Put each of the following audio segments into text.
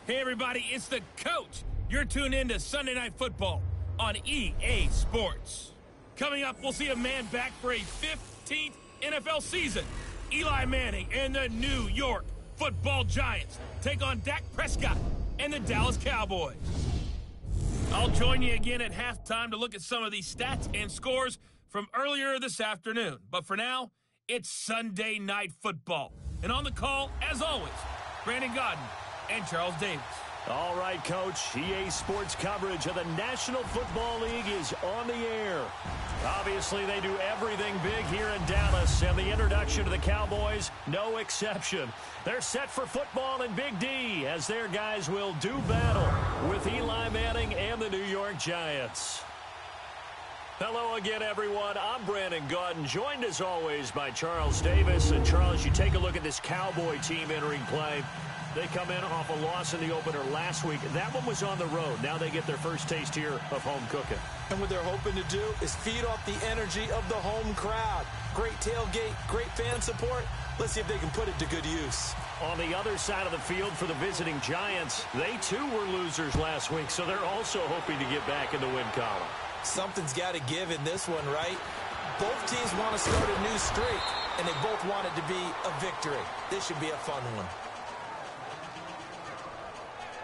Hey, everybody, it's the coach. You're tuned in to Sunday Night Football on EA Sports. Coming up, we'll see a man back for a 15th NFL season. Eli Manning and the New York Football Giants take on Dak Prescott and the Dallas Cowboys. I'll join you again at halftime to look at some of these stats and scores from earlier this afternoon. But for now, it's Sunday Night Football. And on the call, as always, Brandon Godden and Charles Davis. All right, Coach. EA Sports coverage of the National Football League is on the air. Obviously, they do everything big here in Dallas, and the introduction to the Cowboys, no exception. They're set for football in Big D as their guys will do battle with Eli Manning and the New York Giants. Hello again, everyone. I'm Brandon Godden, joined as always by Charles Davis. And Charles, you take a look at this Cowboy team entering play. They come in off a loss in the opener last week. That one was on the road. Now they get their first taste here of home cooking. And what they're hoping to do is feed off the energy of the home crowd. Great tailgate, great fan support. Let's see if they can put it to good use. On the other side of the field for the visiting Giants, they too were losers last week, so they're also hoping to get back in the win column. Something's got to give in this one, right? Both teams want to start a new streak, and they both want it to be a victory. This should be a fun one.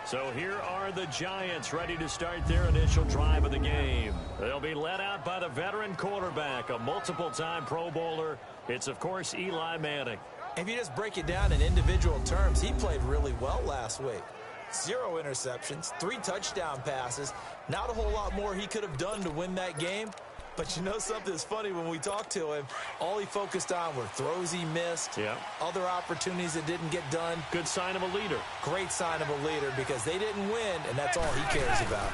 So here are the Giants ready to start their initial drive of the game. They'll be led out by the veteran quarterback, a multiple-time Pro Bowler. It's, of course, Eli Manning. If you just break it down in individual terms, he played really well last week. 0 interceptions, 3 touchdown passes. Not a whole lot more he could have done to win that game. But you know something's funny, when we talked to him, all he focused on were throws he missed, other opportunities that didn't get done. Good sign of a leader. Great sign of a leader because they didn't win, and that's all he cares about.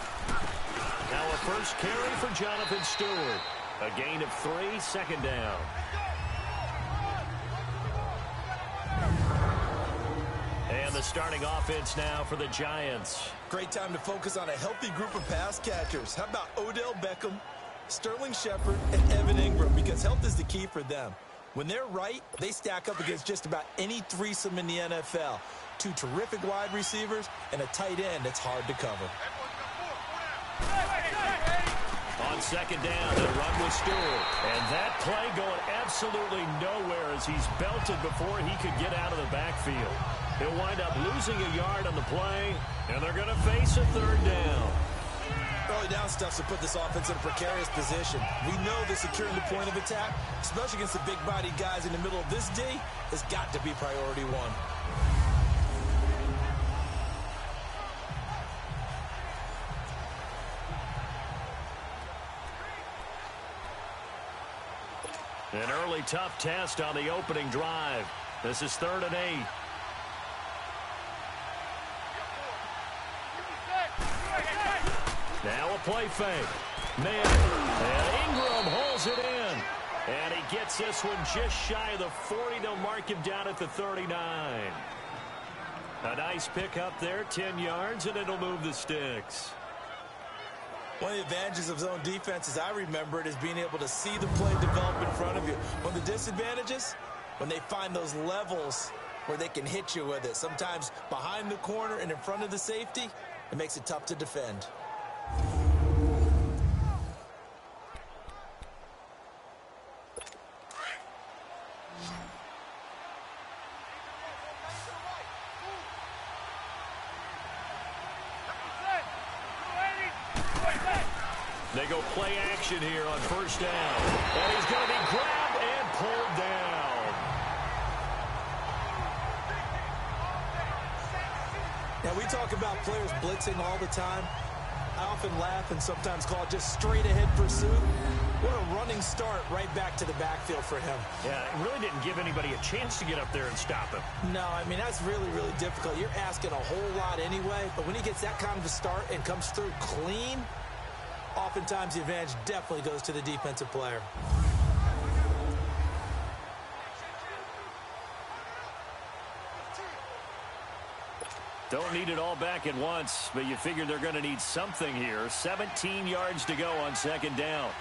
Now a first carry for Jonathan Stewart. A gain of 3, second down. And the starting offense now for the Giants. Great time to focus on a healthy group of pass catchers. How about Odell Beckham, Sterling Shepard, and Evan Ingram, because health is the key for them. When they're right, they stack up against just about any threesome in the NFL. 2 terrific wide receivers and a tight end that's hard to cover. On second down, they run with Stewart. And that play going absolutely nowhere as he's belted before he could get out of the backfield. He'll wind up losing a yard on the play, and they're going to face a third down. Early down stuff to put this offense in a precarious position. We know that securing the point of attack, especially against the big-bodied guys in the middle of this D, has got to be priority one. An early tough test on the opening drive. This is 3rd and 8. Now a play fake. Man, and Ingram holds it in. And he gets this one just shy of the 40. They'll mark him down at the 39. A nice pickup there, 10 yards, and it'll move the sticks. One of the advantages of zone defense, as I remember it, is being able to see the play develop in front of you. One of the disadvantages, when they find those levels where they can hit you with it. Sometimes behind the corner and in front of the safety, it makes it tough to defend. They go play action here on first down. And he's going to be grabbed and pulled down. Now, we talk about players blitzing all the time. I often laugh and sometimes call it just straight-ahead pursuit. What a running start right back to the backfield for him. Yeah, it really didn't give anybody a chance to get up there and stop him. No, I mean, that's really, really difficult. You're asking a whole lot anyway, but when he gets that kind of a start and comes through clean, oftentimes the advantage definitely goes to the defensive player. Don't need it all back at once, but you figure they're going to need something here. 17 yards to go on second down.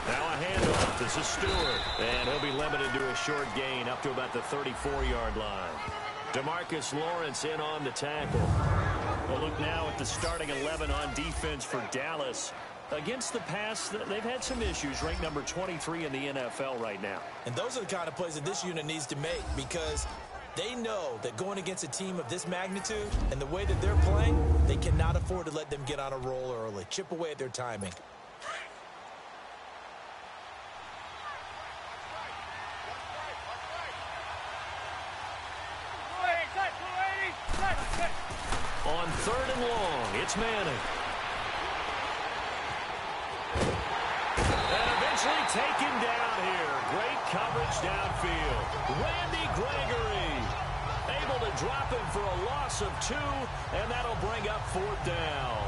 Now a handoff. This is Stewart, and he'll be limited to a short gain up to about the 34-yard line. DeMarcus Lawrence in on the tackle. We'll look now at the starting 11 on defense for Dallas. Against the pass, they've had some issues, ranked number 23 in the NFL right now. And those are the kind of plays that this unit needs to make, because they know that going against a team of this magnitude and the way that they're playing, they cannot afford to let them get on a roll early. Chip away at their timing. On 3rd and long, it's Manning. And eventually taken down here. Great coverage downfield. Randy Gregory able to drop him for a loss of 2, and that'll bring up 4th down.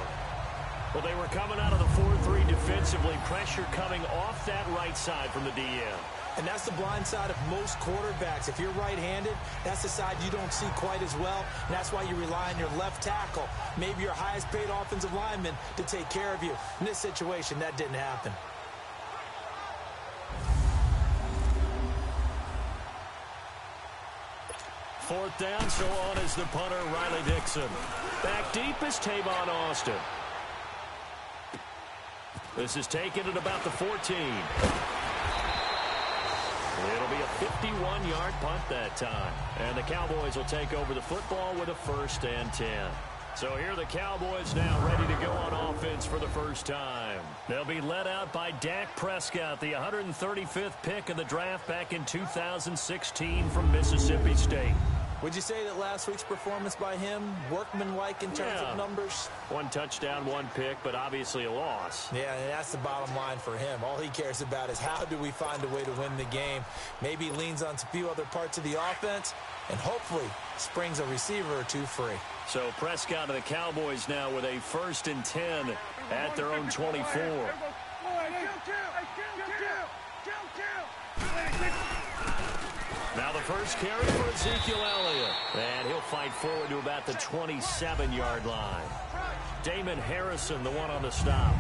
Well, they were coming out of the 4-3 defensively. Pressure coming off that right side from the DM. And that's the blind side of most quarterbacks. If you're right-handed, that's the side you don't see quite as well. And that's why you rely on your left tackle, maybe your highest-paid offensive lineman, to take care of you. In this situation, that didn't happen. Fourth down, so on is the punter, Riley Dixon. Back deep is Tavon Austin. This is taken at about the 14. It'll be a 51-yard punt that time. And the Cowboys will take over the football with a 1st and 10. So here are the Cowboys now ready to go on offense for the first time. They'll be led out by Dak Prescott, the 135th pick of the draft back in 2016 from Mississippi State. Would you say that last week's performance by him, workmanlike in terms of numbers? 1 touchdown, 1 pick, but obviously a loss. Yeah, and that's the bottom line for him. All he cares about is how do we find a way to win the game. Maybe he leans on a few other parts of the offense and hopefully springs a receiver or 2 free. So Prescott of the Cowboys now with a 1st and 10 at their own 24. Now the first carry for Ezekiel Elliott. And he'll fight forward to about the 27-yard line. Damon Harrison, the one on the stop.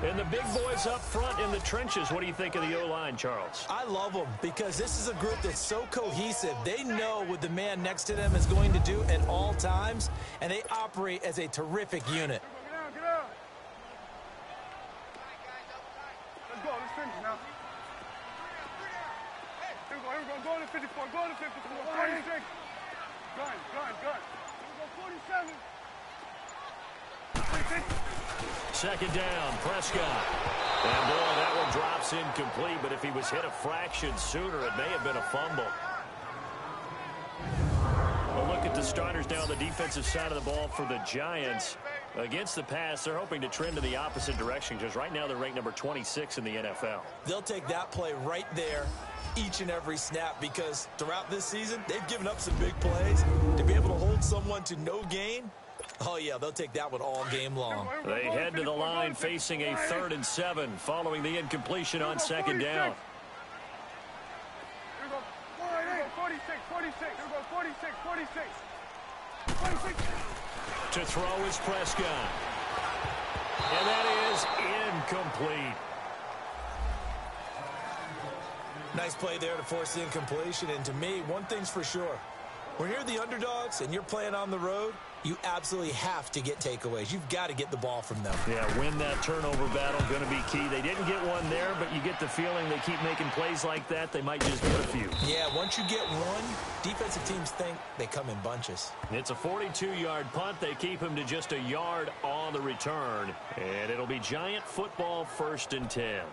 And the big boys up front in the trenches. What do you think of the O-line, Charles? I love them because this is a group that's so cohesive. They know what the man next to them is going to do at all times, and they operate as a terrific unit. Get out. Let's go. Let's finish now. Here we go. Go to 54. Go to 54. 46. Gun. Here we go. 47. 46. Second down, Prescott. And boy, that one drops incomplete, but if he was hit a fraction sooner, it may have been a fumble. Well, look at the starters now on the defensive side of the ball for the Giants. Against the pass, they're hoping to trend in the opposite direction because right now they're ranked number 26 in the NFL. They'll take that play right there each and every snap because throughout this season, they've given up some big plays. To be able to hold someone to no gain, oh, yeah, they'll take that one all game long. They head to the line facing a 3rd and 7 following the incompletion on 2nd down. Here we go. 46. Here we go. 46. To throw is Prescott. And that is incomplete. Nice play there to force the incompletion. And to me, one thing's for sure. When you're the underdogs and you're playing on the road, you absolutely have to get takeaways. You've got to get the ball from them. Yeah, win that turnover battle, going to be key. They didn't get one there, but you get the feeling they keep making plays like that, they might just get a few. Yeah, once you get one, defensive teams think they come in bunches. It's a 42-yard punt. They keep him to just a yard on the return. And it'll be Giant football 1st and 10.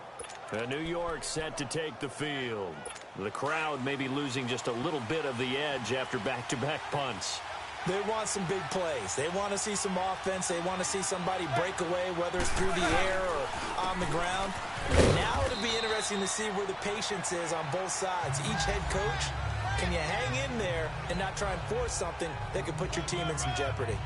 New York set to take the field. The crowd may be losing just a little bit of the edge after back-to-back punts. They want some big plays. They want to see some offense. They want to see somebody break away, whether it's through the air or on the ground. Now it'll be interesting to see where the patience is on both sides. Each head coach, can you hang in there and not try and force something that could put your team in some jeopardy?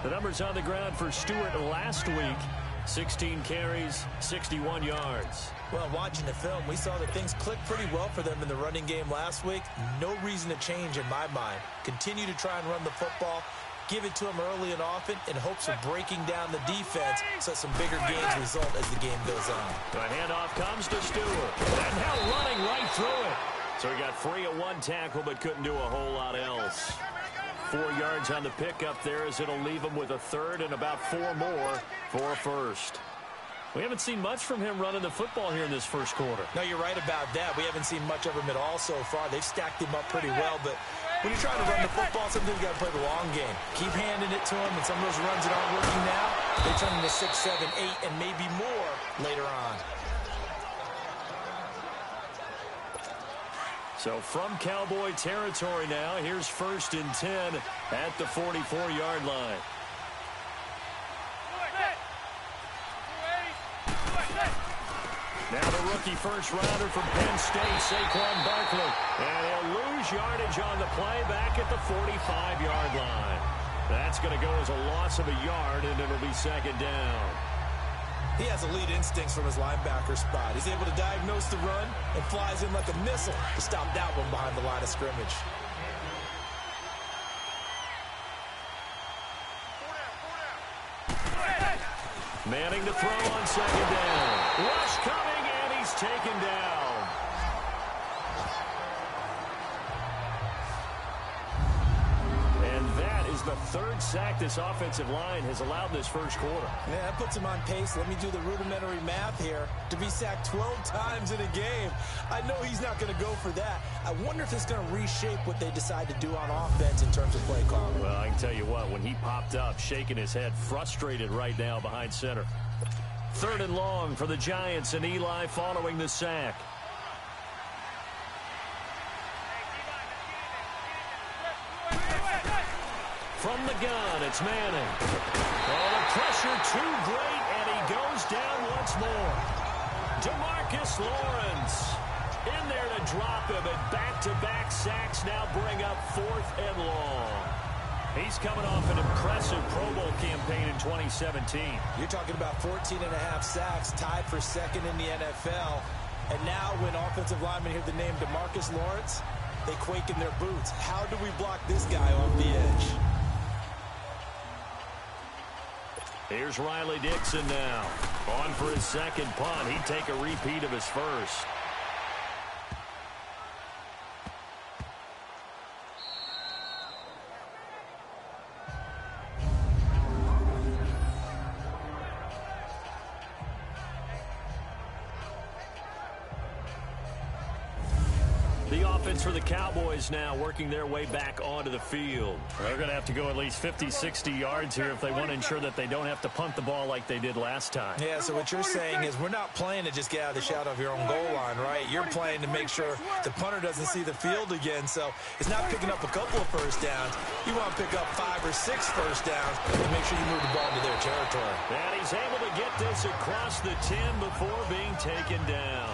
The numbers on the ground for Stewart last week. 16 carries, 61 yards. Well, watching the film, we saw that things clicked pretty well for them in the running game last week. No reason to change in my mind. Continue to try and run the football. Give it to him early and often in hopes of breaking down the defense so some bigger gains result as the game goes on. The handoff comes to Stewart. And now running right through it. So he got free of one tackle but couldn't do a whole lot else. 4 yards on the pickup there as it'll leave him with a third and about 4 more for a first. We haven't seen much from him running the football here in this first quarter. No, you're right about that. We haven't seen much of him at all so far. They've stacked him up pretty well, but when you're trying to run the football, sometimes you got to play the long game. Keep handing it to him, and some of those runs that aren't working now, they turn into 6, 7, 8, and maybe more later on. So from Cowboy territory now, here's 1st and 10 at the 44-yard line. Now the rookie first-rounder from Penn State, Saquon Barkley. And he'll lose yardage on the play back at the 45-yard line. That's going to go as a loss of a yard, and it'll be 2nd down. He has elite instincts from his linebacker spot. He's able to diagnose the run and flies in like a missile to stop that one behind the line of scrimmage. Manning to throw on 2nd down. Rush coming, and he's taken down. And that is the 3rd sack this offensive line has allowed this first quarter. Yeah, that puts him on pace. Let me do the rudimentary math here. To be sacked 12 times in a game, I know he's not going to go for that. I wonder if it's going to reshape what they decide to do on offense in terms of play calling. Well, I can tell you what, when he popped up, shaking his head, frustrated right now behind center. 3rd and long for the Giants, and Eli following the sack. From the gun, it's Manning. Oh, the pressure too great, and he goes down once more. DeMarcus Lawrence in there to drop him, and back-to-back sacks now bring up 4th and long. He's coming off an impressive Pro Bowl campaign in 2017. You're talking about 14.5 sacks, tied for 2nd in the NFL. And now when offensive linemen hear the name DeMarcus Lawrence, they quake in their boots. How do we block this guy off the edge? Here's Riley Dixon now. On for his 2nd punt. He'd take a repeat of his first. The offense for the Cowboys now working their way back onto the field. They're going to have to go at least 50, 60 yards here if they want to ensure that they don't have to punt the ball like they did last time. Yeah, so what you're saying is we're not playing to just get out of the shadow of your own goal line, right? You're playing to make sure the punter doesn't see the field again. So it's not picking up a couple of first downs. You want to pick up 5 or 6 first downs and make sure you move the ball into their territory. And he's able to get this across the 10 before being taken down.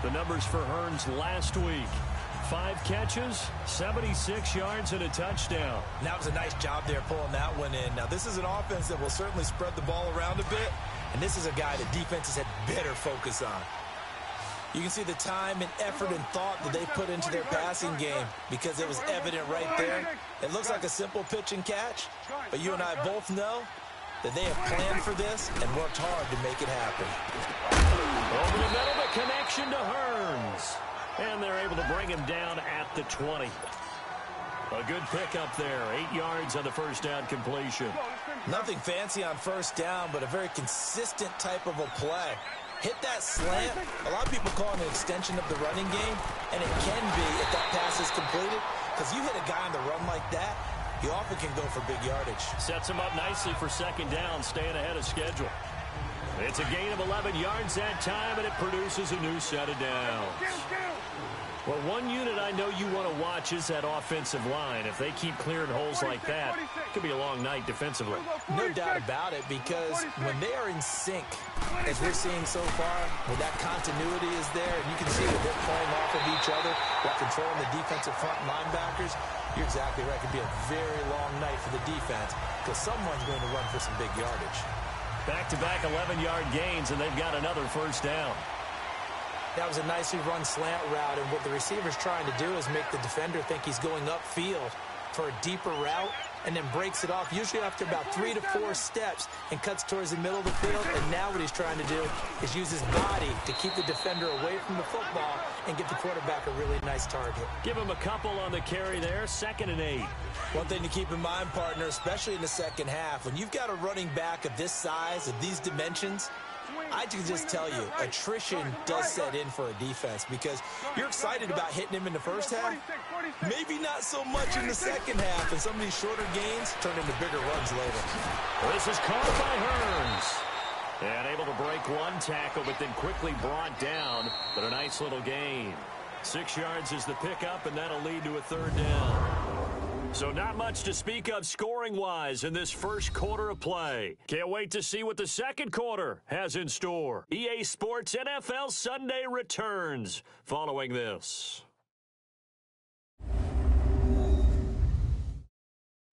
The numbers for Hearns last week. 5 catches, 76 yards, and a touchdown. And that was a nice job there pulling that one in. Now, this is an offense that will certainly spread the ball around a bit, and this is a guy that defenses had better focus on. You can see the time and effort and thought that they put into their passing game because it was evident right there. It looks like a simple pitch and catch, but you and I both know that they have planned for this and worked hard to make it happen. Over the middle, the connection to Hearns. And they're able to bring him down at the 20. A good pickup there. 8 yards on the first down completion. Nothing fancy on first down, but a very consistent type of a play. Hit that slant. A lot of people call it an extension of the running game, and it can be if that pass is completed, because you hit a guy on the run like that, he often can go for big yardage. Sets him up nicely for second down, staying ahead of schedule. It's a gain of 11 yards that time, and it produces a new set of downs. Well, one unit I know you want to watch is that offensive line. If they keep clearing holes like that, it could be a long night defensively. No doubt about it, because when they are in sync, as we're seeing so far, when that continuity is there, and you can see that they're playing off of each other while controlling the defensive front linebackers, you're exactly right. It could be a very long night for the defense because someone's going to run for some big yardage. Back-to-back 11-yard gains, and they've got another first down. That was a nicely run slant route, and what the receiver's trying to do is make the defender think he's going upfield. for a deeper route and then breaks it off, usually after about 3 to 4 steps, and cuts towards the middle of the field. And now what he's trying to do is use his body to keep the defender away from the football and give the quarterback a really nice target. Give him a couple on the carry there, 2nd and 8. One thing to keep in mind, partner, especially in the second half, when you've got a running back of this size, of these dimensions, I can just tell you, attrition does set in for a defense because you're excited about hitting him in the first half, maybe not so much in the second half, and some of these shorter gains turn into bigger runs later. This is caught by Hearns. And able to break one tackle, but then quickly brought down. But a nice little gain. 6 yards is the pickup, and that'll lead to a 3rd down. So not much to speak of scoring-wise in this first quarter of play. Can't wait to see what the second quarter has in store. EA Sports NFL Sunday returns following this.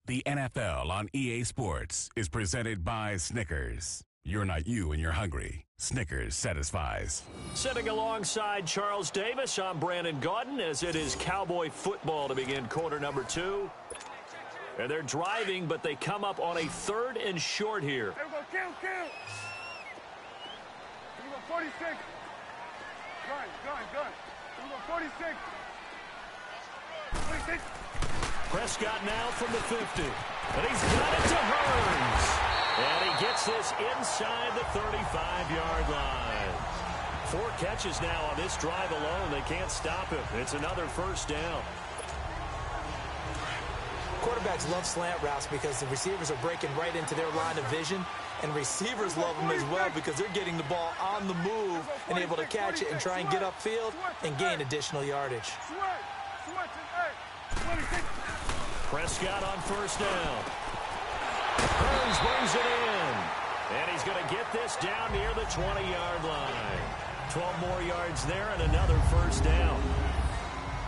The NFL on EA Sports is presented by Snickers. You're not you and you're hungry. Snickers satisfies. Sitting alongside Charles Davis, I'm Brandon Gaudin as it is Cowboy football to begin quarter number 2. And they're driving, but they come up on a 3rd and short here. Here we go, kill. Here we go, 46. Gun. Here we go, 46. 46. Prescott now from the 50. And he's got it to Hearns. And he gets this inside the 35-yard line. 4 catches now on this drive alone. They can't stop him. It's another 1st down. Quarterbacks love slant routes because the receivers are breaking right into their line of vision, and receivers love them as well because they're getting the ball on the move and able to catch it and try and get upfield and gain additional yardage. Prescott on 1st down. Hearns brings it in, and he's going to get this down near the 20-yard line. 12 more yards there and another 1st down.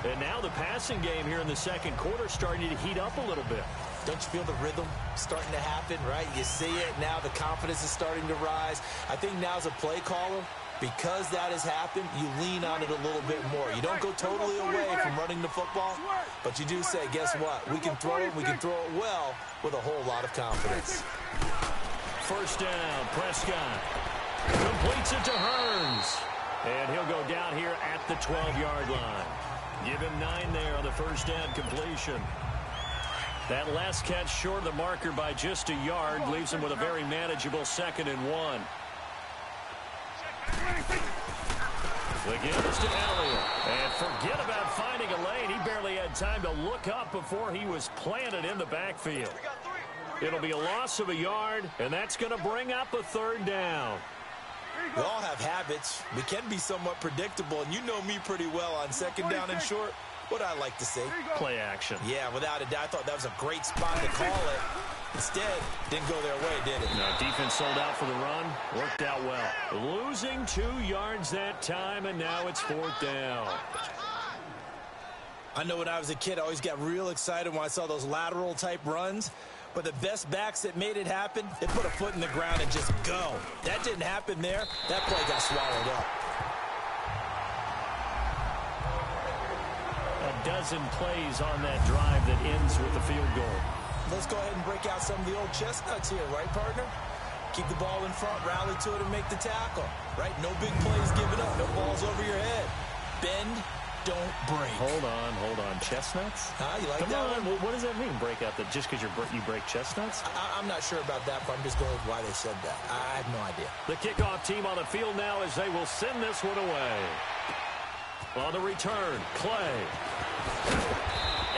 And now the passing game here in the second quarter starting to heat up a little bit. Don't you feel the rhythm starting to happen, right? You see it now. The confidence is starting to rise. I think now as a play caller, because that has happened, you lean on it a little bit more. You don't go totally away from running the football, but you do say, guess what? We can throw it. We can throw it well with a whole lot of confidence. 1st down, Prescott. Completes it to Hearns. And he'll go down here at the 12-yard line. Give him 9 there on the 1st down completion. That last catch short of the marker by just a yard leaves him with a very manageable 2nd and 1. The give is to Elliott. And forget about finding a lane. He barely had time to look up before he was planted in the backfield. It'll be a loss of a yard, and that's going to bring up a 3rd down. We all have habits. We can be somewhat predictable, and you know me pretty well on 2nd down and short. What I like to say? Play action. Yeah, without a doubt, I thought that was a great spot to call it. Instead, didn't go their way, did it? No, defense sold out for the run. Worked out well. Losing 2 yards that time, and now it's 4th down. I know when I was a kid, I always got real excited when I saw those lateral-type runs. But the best backs that made it happen, they put a foot in the ground and just go. That didn't happen there. That play got swallowed up. A dozen plays on that drive that ends with the field goal. Let's go ahead and break out some of the old chestnuts here, right, partner? Keep the ball in front, rally to it, and make the tackle, right? No big plays given up, no balls over your head. Bend, don't break. Hold on. Chestnuts? You like Come that on. one? What does that mean, break out? That just because you break chestnuts? I'm not sure about that, but I'm just going with why they said that. I have no idea. The kickoff team on the field now as they will send this one away. On the return, Clay.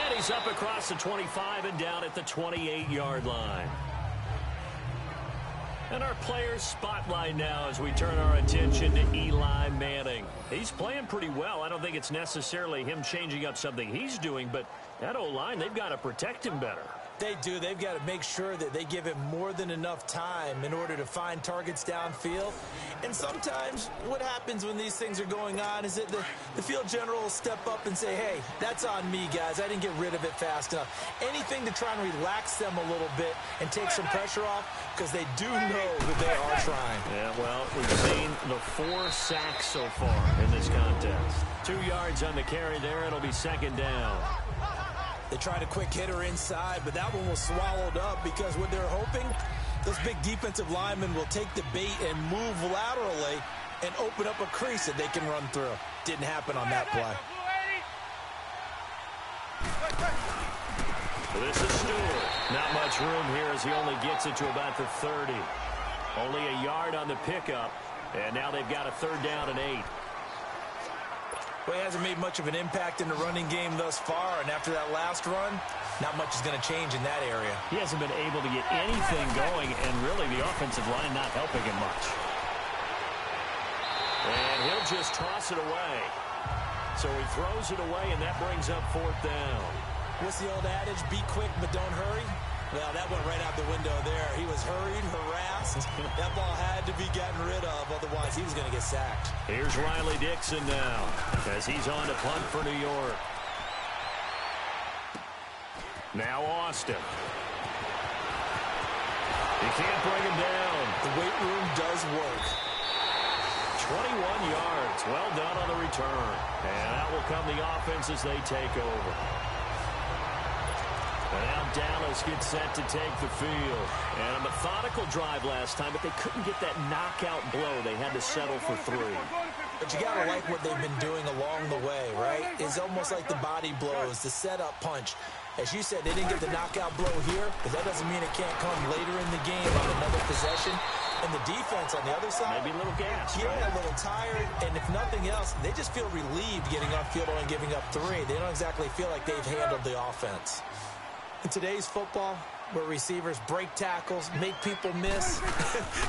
And he's up across the 25 and down at the 28-yard line. And our players spotlight now as we turn our attention to Eli Manning. He's playing pretty well. I don't think it's necessarily him changing up something he's doing, but that O-line, they've got to protect him better. They do. They've got to make sure that they give him more than enough time in order to find targets downfield. And sometimes what happens when these things are going on is that the field general will step up and say, hey, that's on me, guys. I didn't get rid of it fast enough. Anything to try and relax them a little bit and take some pressure off because they do know that they are trying. Yeah, well, we've seen the 4 sacks so far in this contest. 2 yards on the carry there. It'll be 2nd down. They tried a quick hitter inside, but that one was swallowed up because what they're hoping, those big defensive linemen will take the bait and move laterally and open up a crease that they can run through. Didn't happen on that play. This is Stewart. Not much room here as he only gets it to about the 30. Only a yard on the pickup, and now they've got a 3rd down and 8. Well, he hasn't made much of an impact in the running game thus far, and after that last run, not much is going to change in that area. He hasn't been able to get anything going, and really the offensive line not helping him much. And he'll just toss it away. So he throws it away, and that brings up 4th down. What's the old adage? Be quick, but don't hurry. Well, that went right out the window there. He was hurried, harassed. That ball had to be gotten rid of, otherwise he was going to get sacked. Here's Riley Dixon now as he's on to punt for New York. Now Austin. He can't bring him down. The weight room does work. 21 yards. Well done on the return. And that will come the offense as they take over. And now Dallas gets set to take the field. And a methodical drive last time, but they couldn't get that knockout blow. They had to settle for 3. But you got to like what they've been doing along the way, right? It's almost like the body blows, the setup punch. As you said, they didn't get the knockout blow here, but that doesn't mean it can't come later in the game on another possession. And the defense on the other side, maybe a little gas. Yeah, right? A little tired. And if nothing else, they just feel relieved getting upfield and giving up 3. They don't exactly feel like they've handled the offense. In today's football, where receivers break tackles, make people miss,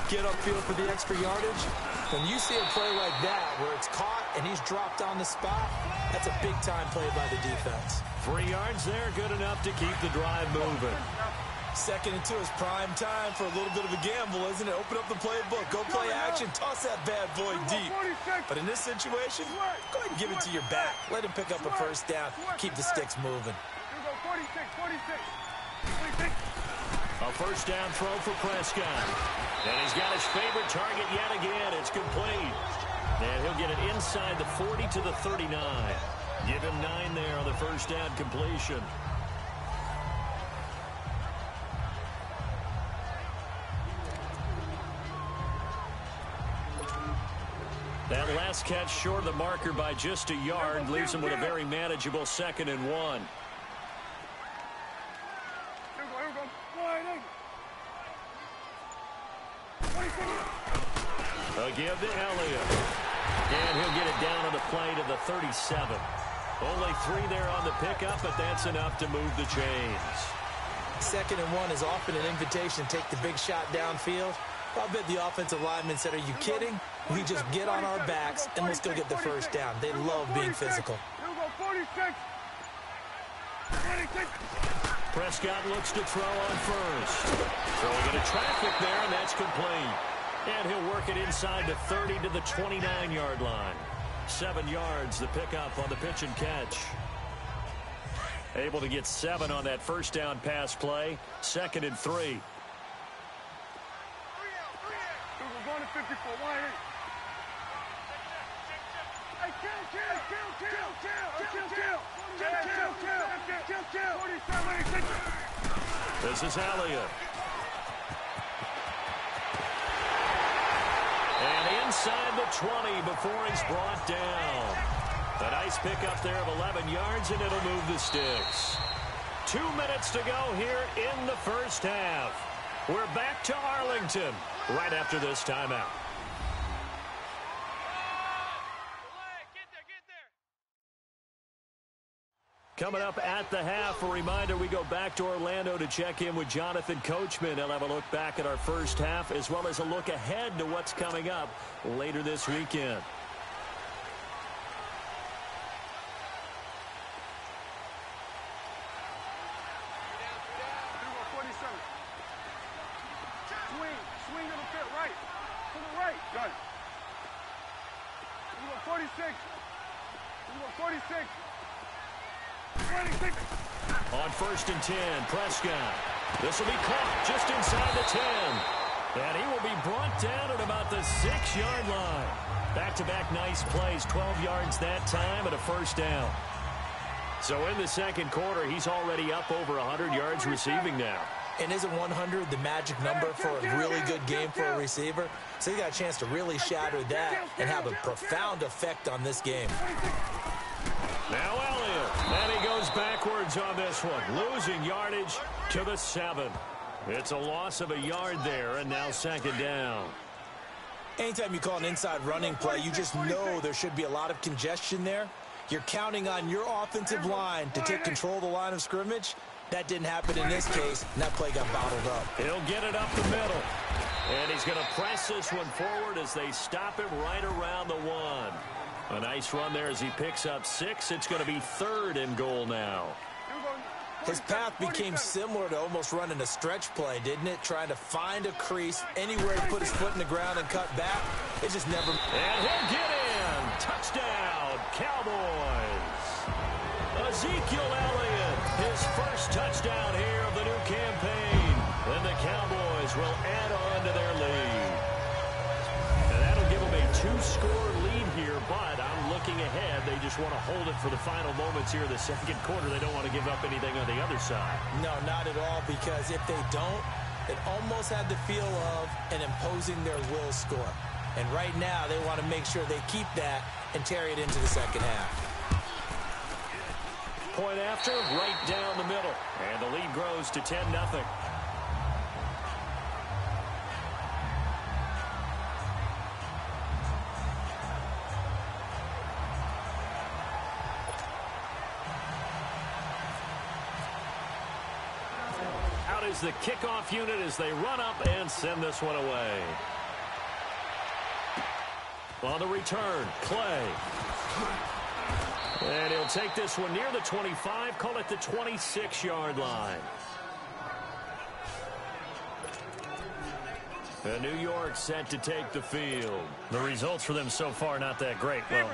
get upfield for the extra yardage, when you see a play like that where it's caught and he's dropped on the spot, that's a big-time play by the defense. 3 yards there, good enough to keep the drive moving. 2nd and 2 is prime time for a little bit of a gamble, isn't it? Open up the playbook, go play action, toss that bad boy deep. But in this situation, go ahead and give it to your back. Let him pick up a 1st down, keep the sticks moving. 46. A 1st down throw for Prescott. And he's got his favorite target yet again. It's complete. And he'll get it inside the 40 to the 39. Give him 9 there on the 1st down completion. That last catch short of the marker by just a yard leaves him with a very manageable 2nd and 1. A give to Elliott. And he'll get it down on the play to the 37. Only 3 there on the pickup, but that's enough to move the chains. 2nd and 1 is often an invitation to take the big shot downfield. I'll bet the offensive lineman said, are you kidding? We just get on our backs and let's go get the 1st down. They love being physical. Prescott looks to throw on 1st. Throwing into traffic there, and that's complete. And he'll work it inside the 30 to the 29-yard line. 7 yards, the pickup on the pitch and catch. Able to get 7 on that 1st down pass play. 2nd and 3. This is Elliott. And inside the 20 before he's brought down. A nice pickup there of 11 yards, and it'll move the sticks. 2 minutes to go here in the 1st half. We're back to Arlington right after this timeout. Coming up at the half, a reminder, we go back to Orlando to check in with Jonathan Coachman. He'll have a look back at our 1st half as well as a look ahead to what's coming up later this weekend. Swing to the pit, right. To the right. Got it. 46. 46. 26. On 1st and 10, Prescott. This will be caught just inside the 10. And he will be brought down at about the 6-yard line. Back-to-back nice plays, 12 yards that time and a 1st down. So in the second quarter, he's already up over 100 yards receiving now. And isn't 100 the magic number for a really good game for a receiver? So he got a chance to really shatter that and have a profound effect on this game. Now Elliott, and he goes backwards on this one, losing yardage to the 7. It's a loss of a yard there, and now second down. Anytime you call an inside running play, you just know there should be a lot of congestion there. You're counting on your offensive line to take control of the line of scrimmage. That didn't happen in this case, and that play got bottled up. He'll get it up the middle. And he's going to press this one forward as they stop him right around the 1. A nice run there as he picks up 6. It's going to be 3rd and goal now. His path became similar to almost running a stretch play, didn't it? Trying to find a crease anywhere he put his foot in the ground and cut back. It just never... And he'll get in. Touchdown, Cowboys. Ezekiel Elliott, his first touchdown here of the new campaign. And the Cowboys will add on to their lead. And that'll give them a 2-score lead here, but I'm looking ahead. They just want to hold it for the final moments here in the second quarter. They don't want to give up anything on the other side. No, not at all, because if they don't, it almost had the feel of an imposing their will score. And right now, they want to make sure they keep that and carry it into the second half. Point after, right down the middle. And the lead grows to 10-0. Out is the kickoff unit as they run up and send this one away. On the return, Clay. And he'll take this one near the 25, call it the 26-yard line. And New York set to take the field. The results for them so far not that great. Well,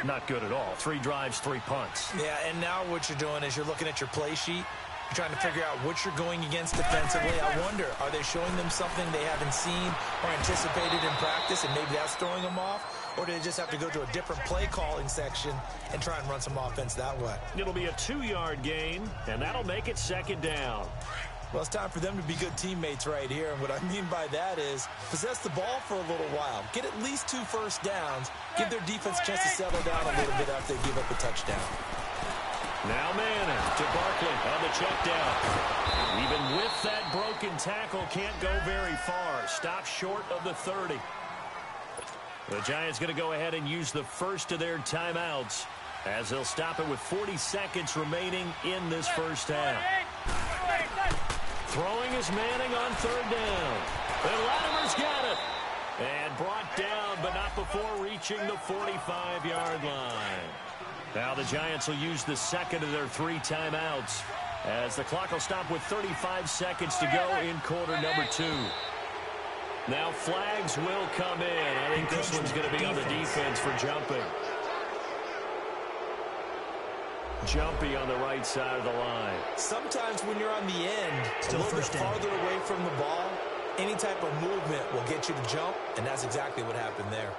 not good at all. 3 drives, 3 punts. Yeah, and now what you're doing is you're looking at your play sheet. You're trying to figure out what you're going against defensively. I wonder, are they showing them something they haven't seen or anticipated in practice, and maybe that's throwing them off? Or do they just have to go to a different play calling section and try and run some offense that way? It'll be a 2-yard gain, and that'll make it second down. Well, it's time for them to be good teammates right here. And what I mean by that is possess the ball for a little while. Get at least 2 first downs. Give their defense a chance to settle down a little bit after they give up a touchdown. Now Manning to Barkley on the check down. Even with that broken tackle, can't go very far. Stop short of the 30. The Giants going to go ahead and use the first of their timeouts as they'll stop it with 40 seconds remaining in this first half. Throwing is Manning on 3rd down. And Latimer's got it. And brought down, but not before reaching the 45-yard line. Now the Giants will use the second of their 3 timeouts as the clock will stop with 35 seconds to go in quarter number 2. Now flags will come in. I think this one's going to be on the defense for jumping. Jumpy on the right side of the line. Sometimes when you're on the end, a little bit farther away from the ball, any type of movement will get you to jump, and that's exactly what happened there.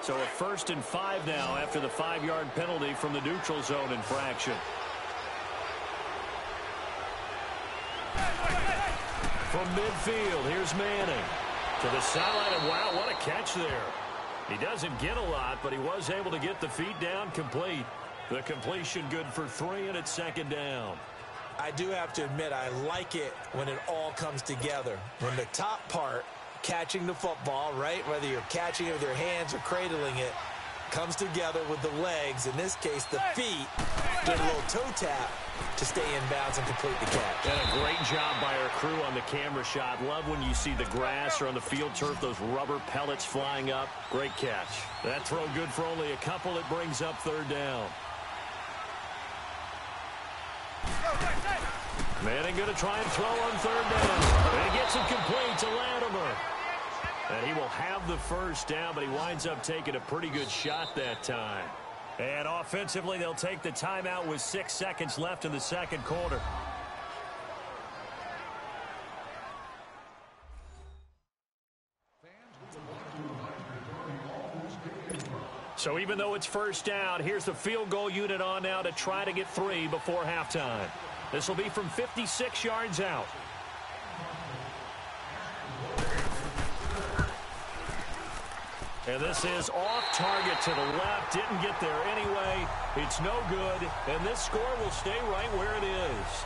So a 1st and 5 now after the 5-yard penalty from the neutral zone infraction. From midfield, here's Manning to the sideline, and wow, what a catch there. He doesn't get a lot, but he was able to get the feet down complete. The completion good for 3, and it's second down. I do have to admit, I like it when it all comes together. When the top part, catching the football, right, whether you're catching it with your hands or cradling it, comes together with the legs, in this case the feet, doing a little toe tap to stay in bounds and complete the catch. And a great job by our crew on the camera shot. Love when you see the grass or on the field turf, those rubber pellets flying up. Great catch. That throw good for only a couple. It brings up 3rd down. Manning going to try and throw on 3rd down. And he gets it complete to Latimer. And he will have the first down, but he winds up taking a pretty good shot that time. And offensively, they'll take the timeout with 6 seconds left in the second quarter. So even though it's first down, here's the field goal unit on now to try to get 3 before halftime. This will be from 56 yards out. And this is off target to the left. Didn't get there anyway. It's no good. And this score will stay right where it is.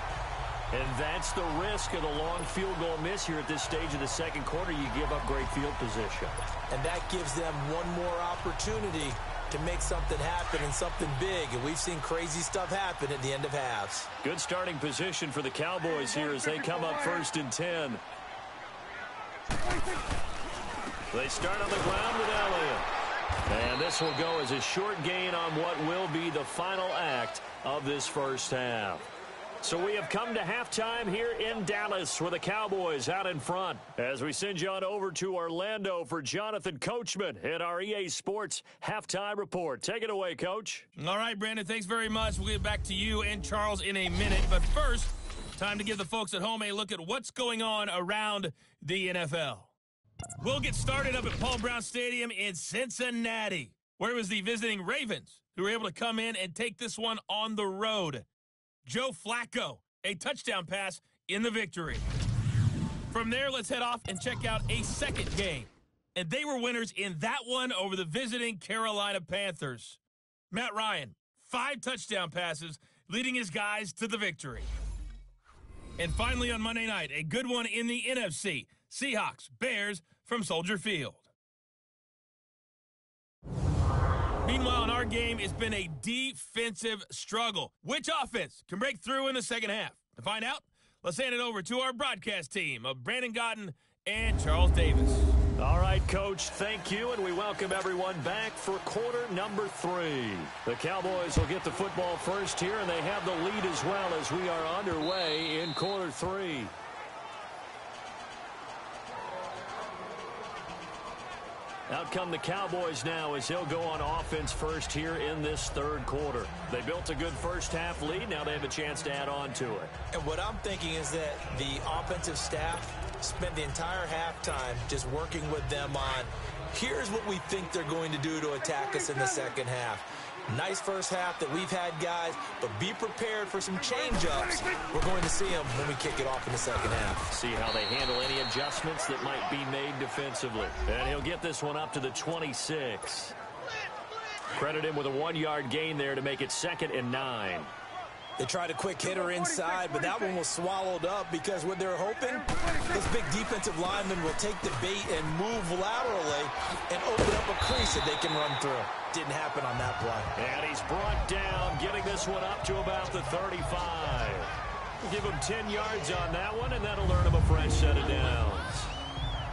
And that's the risk of the long field goal miss here at this stage of the second quarter. You give up great field position. And that gives them one more opportunity to make something happen and something big. And we've seen crazy stuff happen at the end of halves. Good starting position for the Cowboys here as they come up 1st and 10. They start on the ground with Elliott. And this will go as a short gain on what will be the final act of this first half. So we have come to halftime here in Dallas with the Cowboys out in front. As we send you on over to Orlando for Jonathan Coachman at our EA Sports Halftime Report. Take it away, Coach. All right, Brandon, thanks very much. We'll get back to you and Charles in a minute. But first, time to give the folks at home a look at what's going on around the NFL. We'll get started up at Paul Brown Stadium in Cincinnati, where it was the visiting Ravens who were able to come in and take this one on the road. Joe Flacco, a touchdown pass in the victory. From there, let's head off and check out a second game. And they were winners in that one over the visiting Carolina Panthers. Matt Ryan, 5 touchdown passes, leading his guys to the victory. And finally on Monday night, a good one in the NFC. Seahawks, Bears from Soldier Field. Meanwhile, in our game, it's been a defensive struggle. Which offense can break through in the second half? To find out, let's hand it over to our broadcast team of Brandon Godden and Charles Davis. All right, Coach, thank you, and we welcome everyone back for quarter number 3. The Cowboys will get the football first here, and they have the lead as well as we are underway in quarter 3. Out come the Cowboys now as they'll go on offense first here in this third quarter. They built a good first half lead. Now they have a chance to add on to it. And what I'm thinking is that the offensive staff spent the entire halftime just working with them on, here's what we think they're going to do to attack us in the second half. Nice first half that we've had, guys, but be prepared for some change-ups. We're going to see them when we kick it off in the second half. See how they handle any adjustments that might be made defensively. And he'll get this one up to the 26. Credit him with a 1-yard gain there to make it 2nd and 9. They tried a quick hitter inside, but that one was swallowed up because what they're hoping, this big defensive lineman will take the bait and move laterally and open up a crease that they can run through. Didn't happen on that play. And he's brought down, getting this one up to about the 35. We'll give him 10 yards on that one, and that'll earn him a fresh set of downs.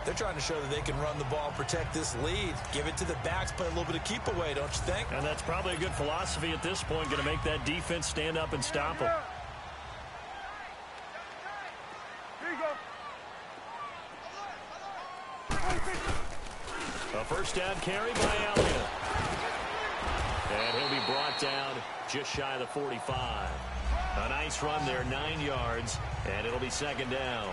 They're trying to show that they can run the ball, protect this lead. Give it to the backs, play a little bit of keep away, don't you think? And that's probably a good philosophy at this point, going to make that defense stand up and stop them. Here you go. A first down carry by Elliott. And he'll be brought down just shy of the 45. A nice run there, 9 yards, and it'll be 2nd down.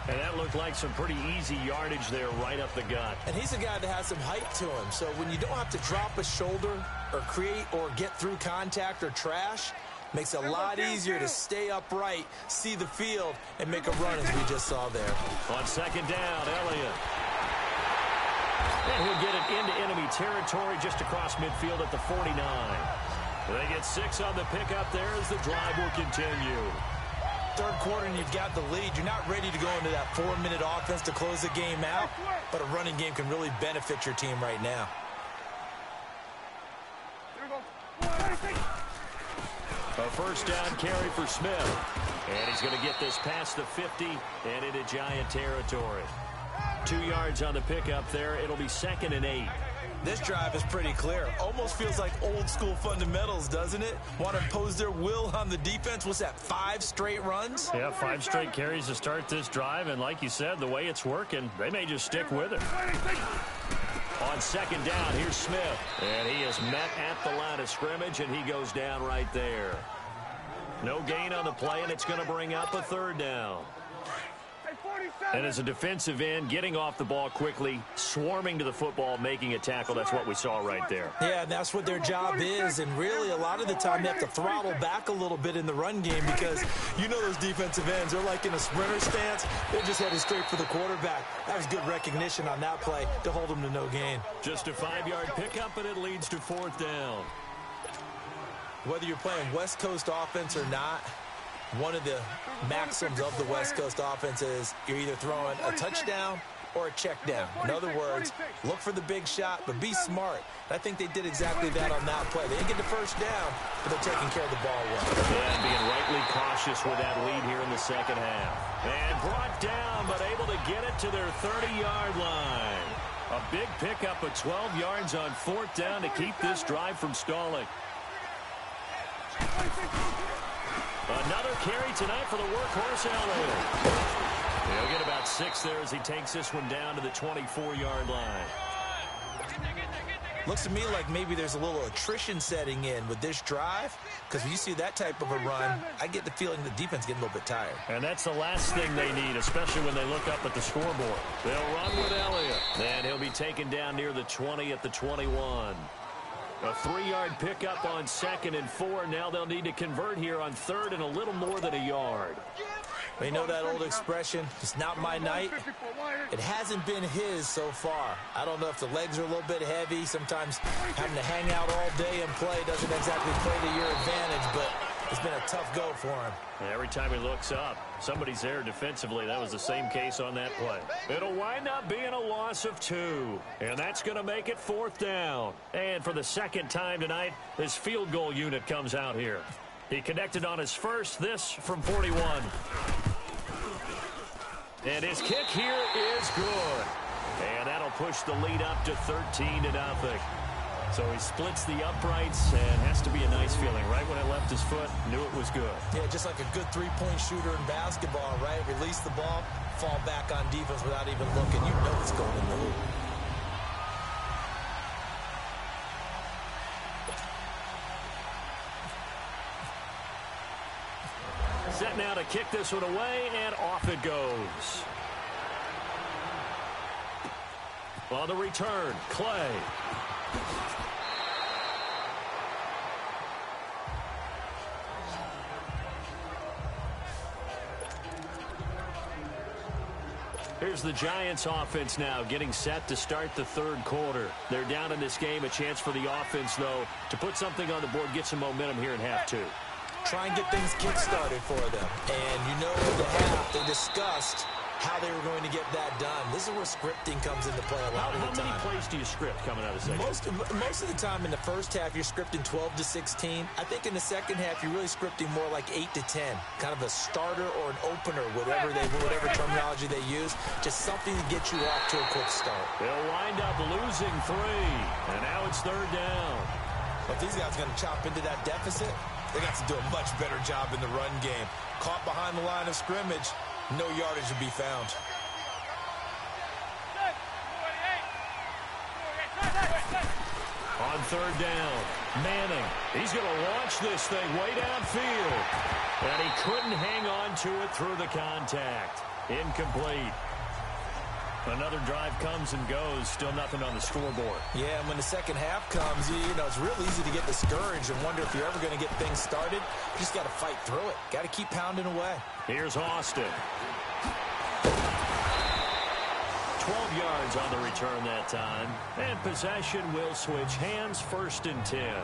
And that looked like some pretty easy yardage there right up the gut. And he's a guy that has some height to him. So when you don't have to drop a shoulder or create or get through contact or trash, makes it a lot easier to stay upright, see the field, and make a run as we just saw there. On 2nd down, Elliott. And he'll get it into enemy territory just across midfield at the 49. They get 6 on the pickup there as the drive will continue. Third quarter and you've got the lead. You're not ready to go into that 4-minute offense to close the game out, but a running game can really benefit your team right now. A first down carry for Smith. And he's going to get this past the 50 and into Giant territory. 2 yards on the pickup there. It'll be 2nd and 8. This drive is pretty clear. Almost feels like old school fundamentals, doesn't it? Want to impose their will on the defense. What's that, 5 straight runs? Yeah, 5 straight carries to start this drive. And like you said, the way it's working, they may just stick with it. On 2nd down, here's Smith. And he is met at the line of scrimmage, and he goes down right there. No gain on the play, and it's going to bring up a 3rd down. And as a defensive end, getting off the ball quickly, swarming to the football, making a tackle, that's what we saw right there. Yeah, and that's what their job is, and really a lot of the time they have to throttle back a little bit in the run game because you know those defensive ends, they're like in a sprinter stance. They're just headed straight for the quarterback. That was good recognition on that play to hold them to no gain. Just a 5-yard pickup, and it leads to 4th down. Whether you're playing West Coast offense or not, one of the maxims of the West Coast offense is you're either throwing a touchdown or a check down. In other words, look for the big shot, but be smart. I think they did exactly that on that play. They didn't get the first down, but they're taking care of the ball well. And being rightly cautious with that lead here in the second half. And brought down, but able to get it to their 30-yard line. A big pickup of 12 yards on 4th down to keep this drive from stalling. Another carry tonight for the workhorse Elliott. He'll get about 6 there as he takes this one down to the 24-yard line. Looks to me like maybe there's a little attrition setting in with this drive, because when you see that type of a run, I get the feeling the defense getting a little bit tired. And that's the last thing they need, especially when they look up at the scoreboard. They'll run with Elliott. And he'll be taken down near the 20 at the 21. A 3-yard pickup on 2nd and 4. Now they'll need to convert here on 3rd and a little more than a yard. You know that old expression, it's not my night? It hasn't been his so far. I don't know if the legs are a little bit heavy. Sometimes having to hang out all day and play doesn't exactly play to your advantage, but it's been a tough go for him. Every time he looks up, somebody's there defensively. That was the same case on that play. It'll wind up being a loss of 2. And that's going to make it 4th down. And for the second time tonight, this field goal unit comes out here. He connected on his first, this from 41. And his kick here is good. And that'll push the lead up to 13-0. So he splits the uprights and has to be a nice feeling. Right when it left his foot, knew it was good. Yeah, just like a good three-point shooter in basketball, right? Release the ball, fall back on defense without even looking. You know it's going in the hoop. Set now to kick this one away, and off it goes. On the return, Clay. Here's the Giants offense now getting set to start the 3rd quarter. They're down in this game. A chance for the offense, though, to put something on the board, get some momentum here in half 2. Try and get things kick-started for them. And you know in the half they discussed how they were going to get that done. This is where scripting comes into play a lot of the time. How many plays do you script coming out of the second? Most of the time in the first half, you're scripting 12 to 16. I think in the second half, you're really scripting more like 8 to 10. Kind of a starter or an opener, whatever terminology they use. Just something to get you off to a quick start. They'll wind up losing 3. And now it's 3rd down. But these guys are going to chop into that deficit. They got to do a much better job in the run game. Caught behind the line of scrimmage, no yardage to be found. On 3rd down, Manning. He's going to launch this thing way downfield. And he couldn't hang on to it through the contact. Incomplete. Another drive comes and goes. Still nothing on the scoreboard. Yeah, and when the second half comes, you know, it's real easy to get discouraged and wonder if you're ever going to get things started. You just got to fight through it. Got to keep pounding away. Here's Austin. 12 yards on the return that time. And possession will switch hands, 1st and 10.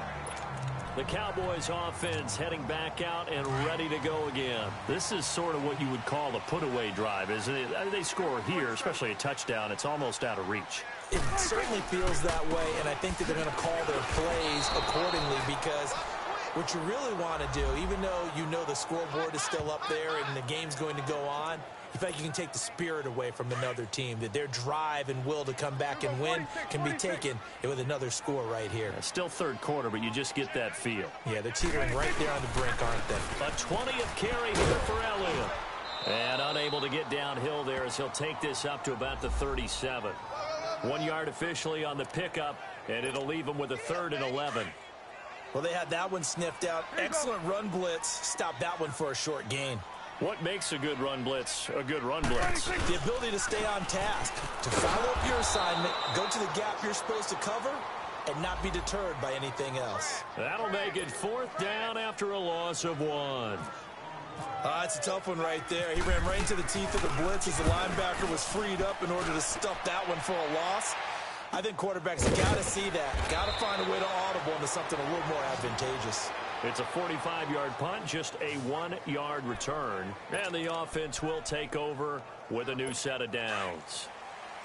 The Cowboys offense heading back out and ready to go again. This is sort of what you would call a put-away drive, isn't it? They score here, especially a touchdown. It's almost out of reach. It certainly feels that way, and I think that they're going to call their plays accordingly because what you really want to do, even though you know the scoreboard is still up there and the game's going to go on, you feel like you can take the spirit away from another team, that their drive and will to come back and win can be taken with another score right here. It's still 3rd quarter, but you just get that feel. Yeah, they're teetering right there on the brink, aren't they? A 20th carry here for Elliott. And unable to get downhill there as he'll take this up to about the 37. 1 yard officially on the pickup, and it'll leave him with a 3rd and 11. Well, they had that one sniffed out. Excellent run blitz. Stopped that one for a short gain. What makes a good run blitz a good run blitz? The ability to stay on task, to follow up your assignment, go to the gap you're supposed to cover, and not be deterred by anything else. That'll make it 4th down after a loss of 1. It's a tough one right there. He ran right into the teeth of the blitz as the linebacker was freed up in order to stuff that one for a loss. I think quarterbacks got to see that. Got to find a way to audible into something a little more advantageous. It's a 45-yard punt, just a 1-yard return. And the offense will take over with a new set of downs.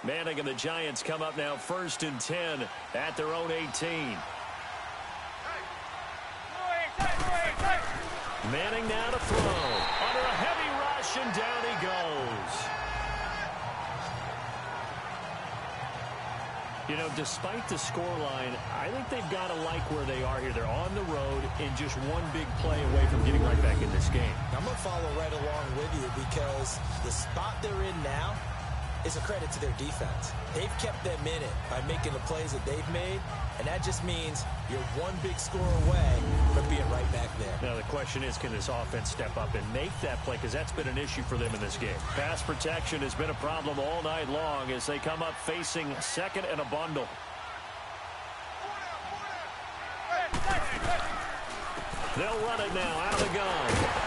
Manning and the Giants come up now 1st and 10 at their own 18. Manning now to throw. Under a heavy rush, and down he goes. You know, despite the scoreline, I think they've got to like where they are here. They're on the road and just one big play away from getting right back in this game. I'm going to follow right along with you because the spot they're in now is a credit to their defense. They've kept them in it by making the plays that they've made, and that just means you're one big score away from being right back there. Now the question is, can this offense step up and make that play? Because that's been an issue for them in this game. Pass protection has been a problem all night long as they come up facing 2nd and a bundle. They'll run it now out of the gun.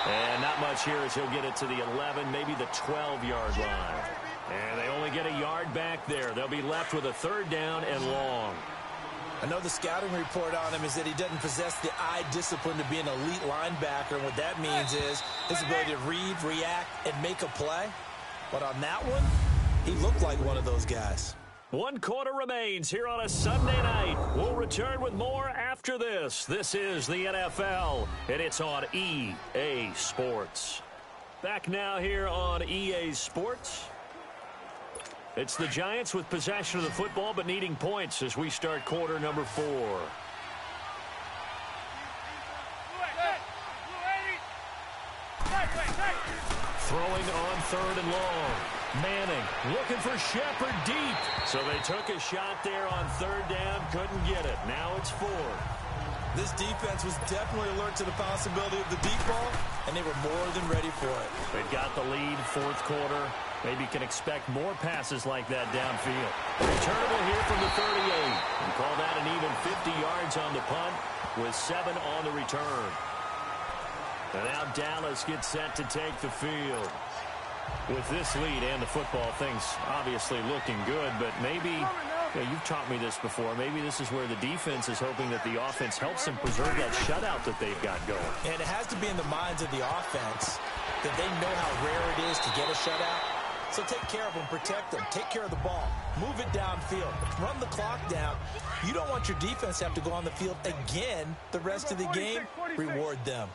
And not much here as he'll get it to the 11, maybe the 12-yard line. And they only get a yard back there. They'll be left with a 3rd down and long. I know the scouting report on him is that he doesn't possess the eye discipline to be an elite linebacker. And what that means is his ability to read, react, and make a play. But on that one, he looked like one of those guys. 1 quarter remains here on a Sunday night. We'll return with more after this. This is the NFL, and it's on EA Sports. Back now here on EA Sports. It's the Giants with possession of the football, but needing points as we start quarter number 4. Throwing on 3rd and long. Manning looking for Shepard deep. So they took a shot there on 3rd down, couldn't get it. Now it's 4. This defense was definitely alert to the possibility of the deep ball, and they were more than ready for it. They've got the lead, 4th quarter. Maybe can expect more passes like that downfield. Returnable here from the 38. And call that an even 50 yards on the punt with 7 on the return. And now Dallas gets set to take the field. With this lead and the football, things obviously looking good, but maybe, you've taught me this before, maybe this is where the defense is hoping that the offense helps them preserve that shutout that they've got going. And it has to be in the minds of the offense that they know how rare it is to get a shutout. So take care of them, protect them, take care of the ball, move it downfield, run the clock down. You don't want your defense to have to go on the field again the rest of the game. Reward them.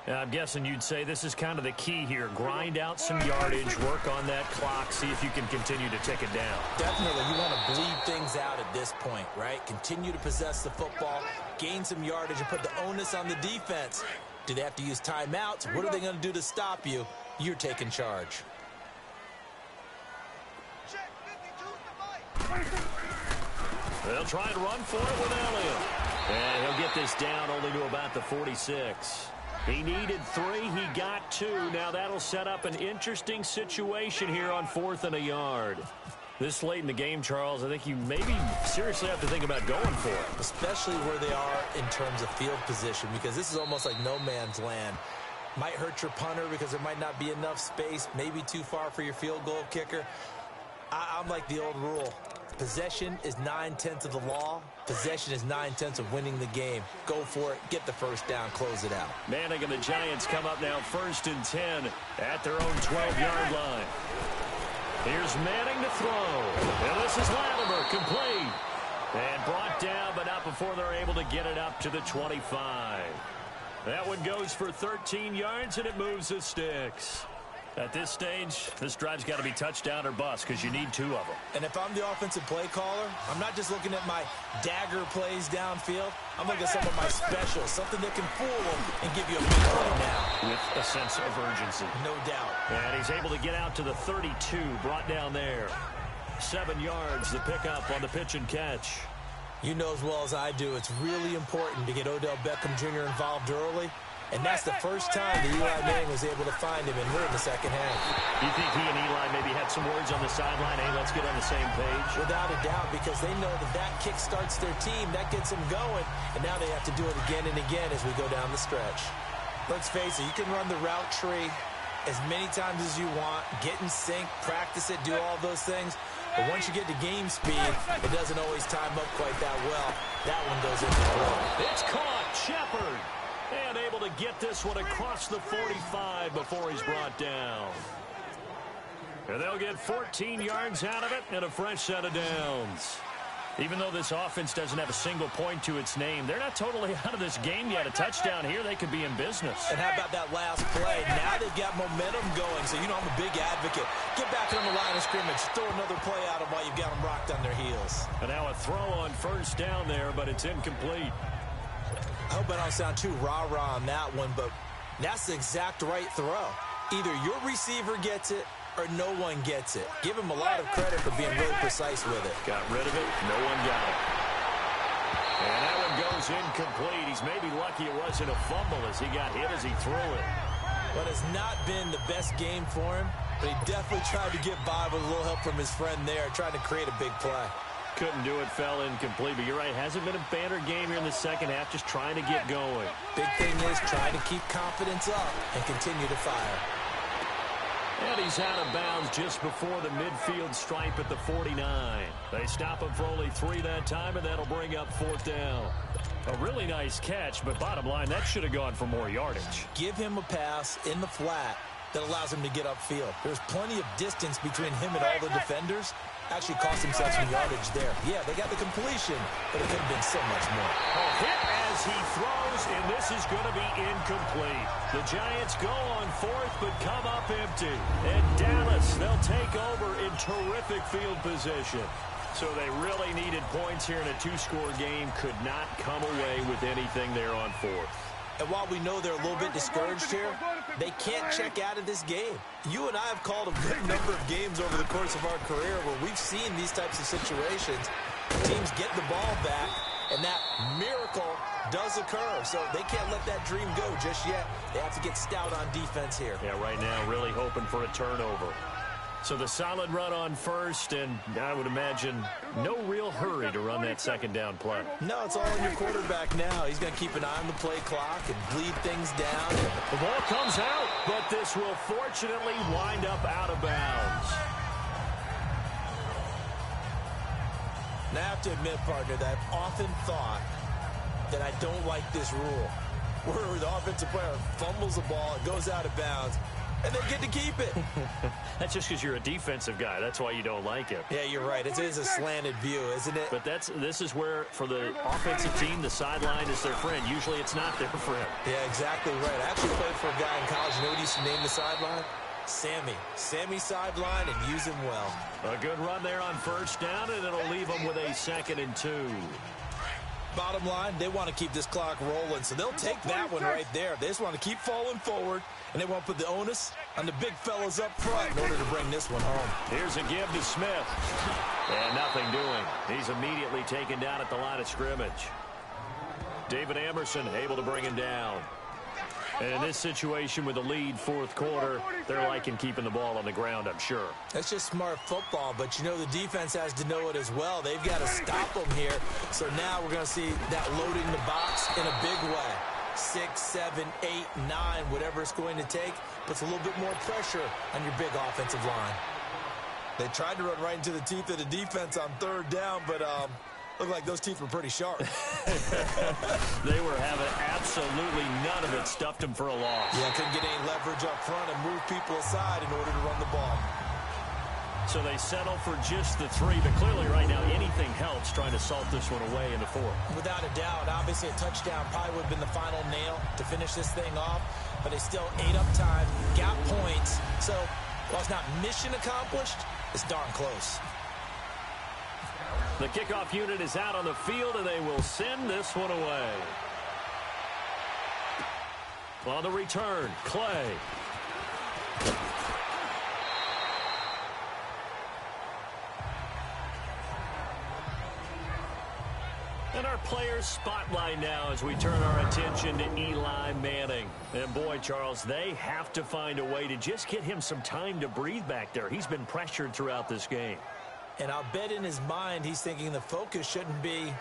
I'm guessing you'd say this is kind of the key here. Grind out some yardage, work on that clock, see if you can continue to tick it down. Definitely. You want to bleed things out at this point, right? Continue to possess the football, gain some yardage, and put the onus on the defense. Do they have to use timeouts? What are they going to do to stop you? You're taking charge. They'll try and run for it with Elliott. And he'll get this down only to about the 46. He needed 3. He got 2. Now that'll set up an interesting situation here on 4th and a yard. This late in the game, Charles, I think you maybe seriously have to think about going for it. Especially where they are in terms of field position, because this is almost like no man's land. Might hurt your punter because there might not be enough space, maybe too far for your field goal kicker. I'm like the old rule. Possession is 9/10 of the law. Possession is 9/10 of winning the game. Go for it. Get the 1st down. Close it out. Manning and the Giants come up now 1st and 10 at their own 12-yard line. Here's Manning to throw. And this is Latimer, complete. And brought down, but not before they're able to get it up to the 25. That one goes for 13 yards, and it moves the sticks. At this stage, this drive's got to be touchdown or bust because you need 2 of them. And if I'm the offensive play caller, I'm not just looking at my dagger plays downfield. I'm looking at some of my specials, something that can fool them and give you a big play now. With a sense of urgency. No doubt. And he's able to get out to the 32, brought down there. 7 yards, the pickup on the pitch and catch. You know as well as I do, it's really important to get Odell Beckham Jr. involved early And that's the first time that Eli Manning was able to find him, and we're in the second half. You think he and Eli maybe had some words on the sideline? Hey, let's get on the same page. Without a doubt, because they know that that kick starts their team. That gets them going. And now they have to do it again and again as we go down the stretch. Let's face it, you can run the route tree as many times as you want, get in sync, practice it, do all those things. But once you get to game speed, it doesn't always time up quite that well. That one goes into play. It's caught. Shepard. And able to get this one across the 45 before he's brought down. And they'll get 14 yards out of it and a fresh set of downs. Even though this offense doesn't have a single point to its name, they're not totally out of this game yet. A touchdown here, they could be in business. And how about that last play? Now they've got momentum going, so you know I'm a big advocate. Get back on the line of scrimmage. Throw another play at them while you've got them rocked on their heels. And now a throw on first down there, but it's incomplete. I hope I don't sound too rah-rah on that one, but that's the exact right throw. Either your receiver gets it or no one gets it. Give him a lot of credit for being really precise with it. Got rid of it. No one got it. And that one goes incomplete. He's maybe lucky it wasn't a fumble as he got hit as he threw it. But it's not been the best game for him, but he definitely tried to get by with a little help from his friend there, trying to create a big play. Couldn't do it, fell incomplete. But you're right, hasn't been a banner game here in the second half, just trying to get going. Big thing is trying to keep confidence up and continue to fire. And he's out of bounds just before the midfield stripe at the 49. They stop him for only 3 that time, and that'll bring up 4th down. A really nice catch, but bottom line, that should have gone for more yardage. Give him a pass in the flat that allows him to get upfield. There's plenty of distance between him and all the defenders. Actually cost himself some yardage there. Yeah, they got the completion, but it could have been so much more. Hit as he throws, and this is going to be incomplete. The Giants go on 4th, but come up empty. And Dallas, they'll take over in terrific field position. So they really needed points here in a 2-score game. Could not come away with anything there on 4th. And while we know they're a little bit discouraged here, they can't check out of this game. You and I have called a good number of games over the course of our career where we've seen these types of situations. Teams get the ball back, and that miracle does occur. So they can't let that dream go just yet. They have to get stout on defense here. Yeah, right now really hoping for a turnover. So the solid run on first, and I would imagine no real hurry to run that second down play. No, it's all on your quarterback now. He's going to keep an eye on the play clock and bleed things down. The ball comes out, but this will fortunately wind up out of bounds. And I have to admit, partner, that I've often thought that I don't like this rule, where the offensive player fumbles the ball, it goes out of bounds, and they get to keep it. That's just because you're a defensive guy. That's why you don't like it. Yeah, you're right. It is a slanted view, isn't it? But this is where, for the offensive team, the sideline is their friend. Usually it's not their friend. Yeah, exactly right. I actually played for a guy in college. You know what he used to name the sideline? Sammy. Sammy sideline, and use him well. A good run there on first down, and it'll leave them with a 2nd and 2. Bottom line, they want to keep this clock rolling, so they'll take that one right there. They just want to keep falling forward, and they want to put the onus on the big fellas up front in order to bring this one home. Here's a give to Smith. And nothing doing. He's immediately taken down at the line of scrimmage. David Emerson able to bring him down. And in this situation with the lead 4th quarter, they're liking keeping the ball on the ground, I'm sure. That's just smart football, but you know the defense has to know it as well. They've got to stop them here. So now we're going to see that loading the box in a big way. 6, 7, 8, 9, whatever it's going to take, puts a little bit more pressure on your big offensive line. They tried to run right into the teeth of the defense on 3rd down, but looked like those teeth were pretty sharp. They were having absolutely none of it. Stuffed them for a loss. Yeah, couldn't get any leverage up front and move people aside in order to run the ball. So they settle for just the 3, but clearly right now anything helps trying to salt this one away in the 4th. Without a doubt, obviously a touchdown probably would have been the final nail to finish this thing off, but they still ate up time, got points. So while it's not mission accomplished, it's darn close. The kickoff unit is out on the field, and they will send this one away. On the return, Clay. And our players spotlight now as we turn our attention to Eli Manning. And boy, Charles, they have to find a way to just get him some time to breathe back there. He's been pressured throughout this game. And I'll bet in his mind he's thinking the focus shouldn't be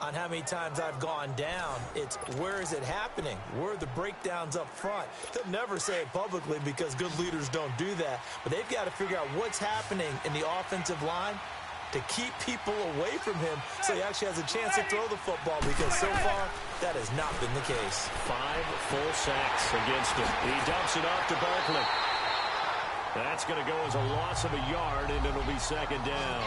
on how many times I've gone down. It's where is it happening? Where are the breakdowns up front? He'll never say it publicly because good leaders don't do that. But they've got to figure out what's happening in the offensive line to keep people away from him so he actually has a chance to throw the football, because so far that has not been the case. 5 full sacks against him. He dumps it off to Barkley. That's going to go as a loss of a yard, and it'll be second down.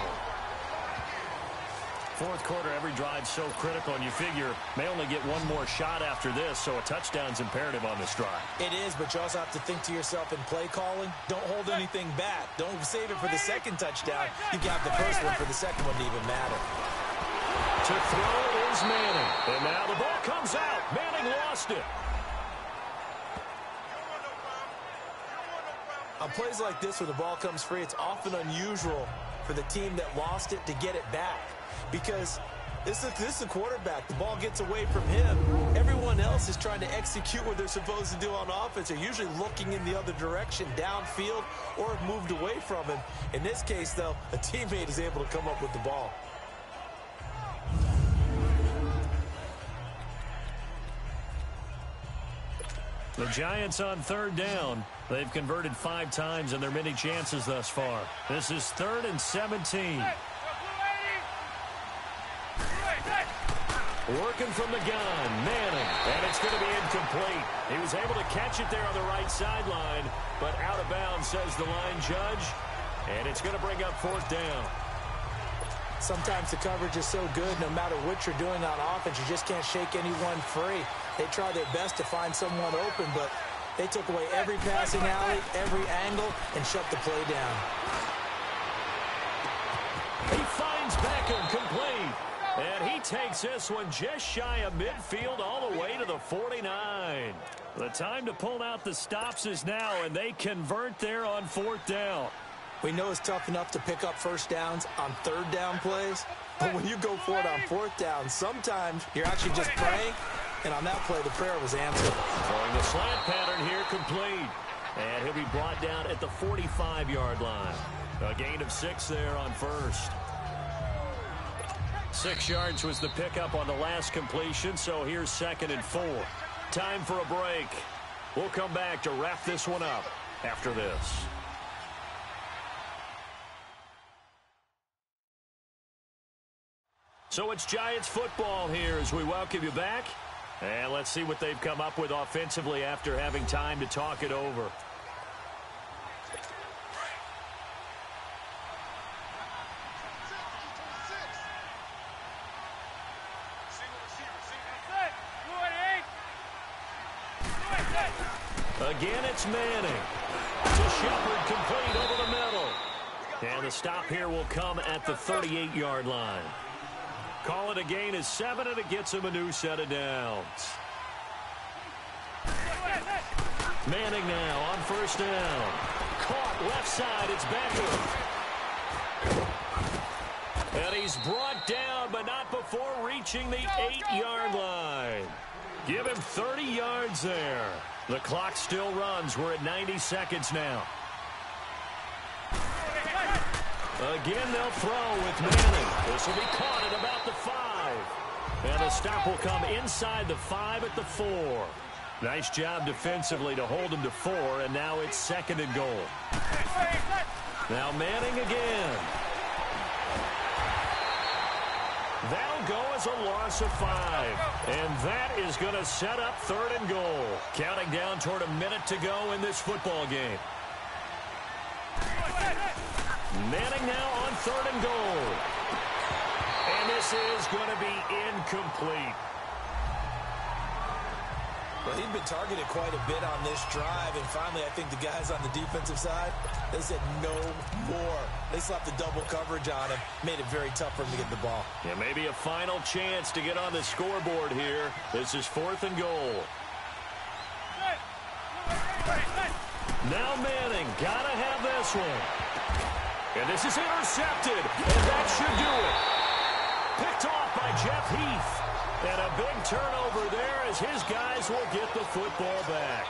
Fourth quarter, every drive so critical, and you figure may only get one more shot after this, so a touchdown's imperative on this drive. It is, but you also have to think to yourself in play calling, don't hold anything back. Don't save it for the second touchdown. You got the first one for the second one to even matter. To throw is Manning, and now the ball comes out. Manning lost it. On plays like this where the ball comes free, it's often unusual for the team that lost it to get it back. Because this is a quarterback. The ball gets away from him. Everyone else is trying to execute what they're supposed to do on offense. They're usually looking in the other direction, downfield, or have moved away from him. In this case, though, a teammate is able to come up with the ball. The Giants on third down. They've converted 5 times in their many chances thus far. This is 3rd and 17. Working from the gun, Manning, and it's going to be incomplete. He was able to catch it there on the right sideline, but out of bounds, says the line judge, and it's going to bring up 4th down. Sometimes the coverage is so good, no matter what you're doing on offense, you just can't shake anyone free. They try their best to find someone open, but they took away every passing alley, every angle, and shut the play down. He finds Beckham complete. And he takes this one just shy of midfield all the way to the 49. The time to pull out the stops is now, and they convert there on 4th down. We know it's tough enough to pick up first downs on 3rd down plays, but when you go for it on 4th down, sometimes you're actually just praying, and on that play, the prayer was answered. Throwing the slant pattern here complete. And he'll be brought down at the 45-yard line. A gain of 6 there on first. 6 yards was the pickup on the last completion, so here's 2nd and 4. Time for a break. We'll come back to wrap this one up after this. So it's Giants football here as we welcome you back. And let's see what they've come up with offensively after having time to talk it over. Again, it's Manning. To Shepard, complete over the middle. And the stop here will come at the 38-yard line. Call it a gain of 7, and it gets him a new set of downs. Manning now on first down. Caught left side, it's Beckham. And he's brought down, but not before reaching the 8-yard line. Give him 30 yards there. The clock still runs. We're at 90 seconds now. Again, they'll throw with Manning. This will be caught at about the 5. And the stop will come inside the 5 at the 4. Nice job defensively to hold him to 4, and now it's 2nd and goal. Now Manning again. That'll go as a loss of 5. And that is going to set up 3rd and goal. Counting down toward a minute to go in this football game. Manning now on 3rd and goal. And this is going to be incomplete. Well, he'd been targeted quite a bit on this drive, and finally I think the guys on the defensive side, they said no more. They slapped the double coverage on him, made it very tough for him to get the ball. Yeah, maybe a final chance to get on the scoreboard here. This is 4th and goal. Now Manning, gotta have this one. And this is intercepted, and that should do it. Picked off by Jeff Heath. And a big turnover there as his guys will get the football back.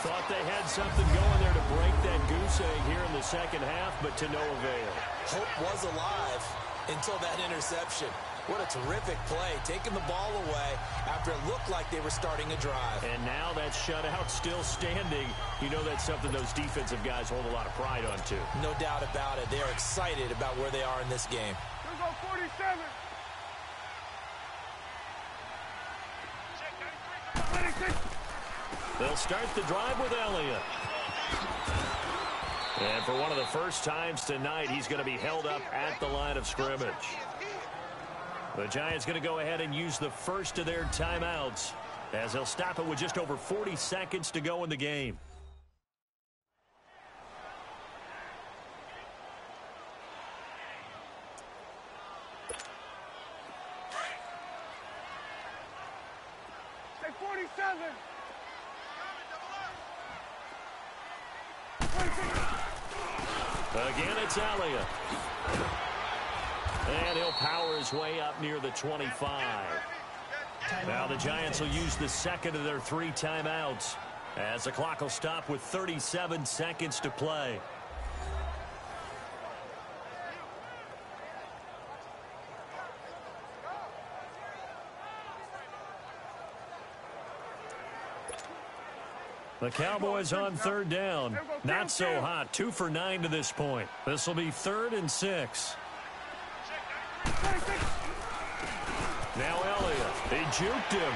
Thought they had something going there to break that goose egg here in the second half, but to no avail. Hope was alive until that interception. What a terrific play, taking the ball away after it looked like they were starting a drive. And now that shutout still standing. You know that's something those defensive guys hold a lot of pride on, too. No doubt about it. They are excited about where they are in this game. Here we go, 47. 26. They'll start the drive with Elliott. And for one of the first times tonight, he's going to be held up at the line of scrimmage. The Giants going to go ahead and use the first of their timeouts as they'll stop it with just over 40 seconds to go in the game. Say 47. Again, it's Elliott. And he'll power his way up near the 25. Now the Giants will use the second of their 3 timeouts as the clock will stop with 37 seconds to play. The Cowboys on third down. Not so hot. 2 for 9 to this point. This will be 3rd and 6. Now Elliott. They juked him.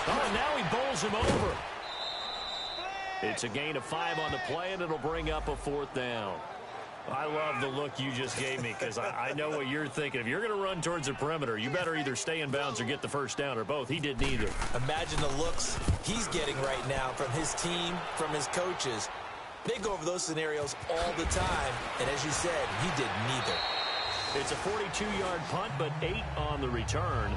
Oh, and now he bowls him over. It's a gain of 5 on the play, and it'll bring up a 4th down. I love the look you just gave me because I know what you're thinking. If you're going to run towards the perimeter, you better either stay in bounds or get the first down, or both. He did neither. Imagine the looks he's getting right now from his team, from his coaches. They go over those scenarios all the time, and as you said, he did neither. It's a 42-yard punt, but 8 on the return.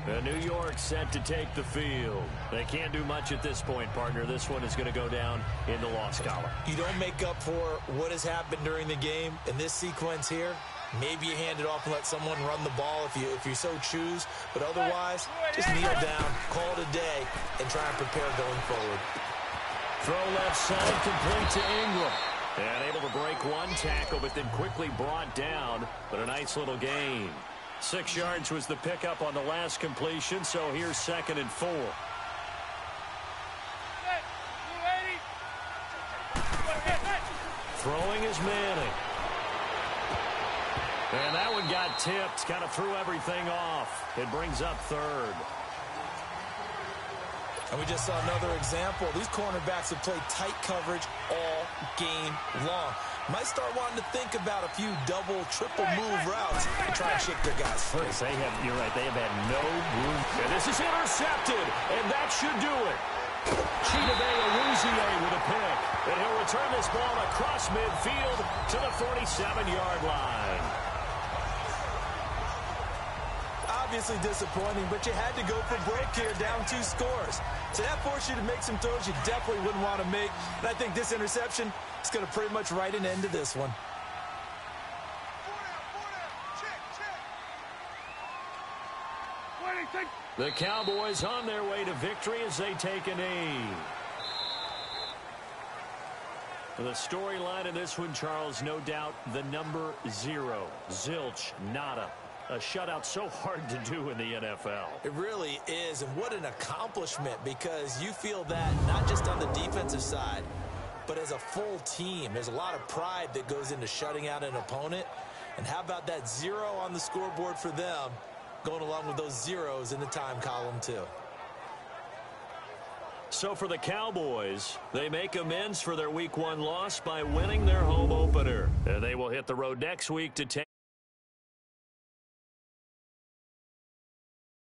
And New York set to take the field. They can't do much at this point, partner. This one is going to go down in the loss column. You don't make up for what has happened during the game in this sequence here. Maybe you hand it off and let someone run the ball if you so choose. But otherwise, just kneel down, call it a day, and try and prepare going forward. Throw left side complete to Ingram. And able to break one tackle, but then quickly brought down. But a nice little gain. 6 yards was the pickup on the last completion, so here's 2nd and 4. Throwing is Manning. And that one got tipped, kind of threw everything off. It brings up 3rd. And we just saw another example. These cornerbacks have played tight coverage all game long. Might start wanting to think about a few double, triple move routes and try and shake their guys free. You're right, they have had no room. And this is intercepted, and that should do it. Chidobe Awuzie with a pick. And he'll return this ball across midfield to the 47-yard line. Obviously disappointing, but you had to go for broke here, down 2 scores. So that forced you to make some throws you definitely wouldn't want to make. And I think this interception is going to pretty much write an end to this one. The Cowboys on their way to victory as they take a knee. The storyline in this one, Charles, no doubt the number 0. Zilch, nada. A shutout so hard to do in the NFL. It really is, and what an accomplishment, because you feel that not just on the defensive side, but as a full team. There's a lot of pride that goes into shutting out an opponent. And how about that 0 on the scoreboard for them, going along with those zeros in the time column too. So for the Cowboys, they make amends for their Week 1 loss by winning their home opener. And they will hit the road next week to take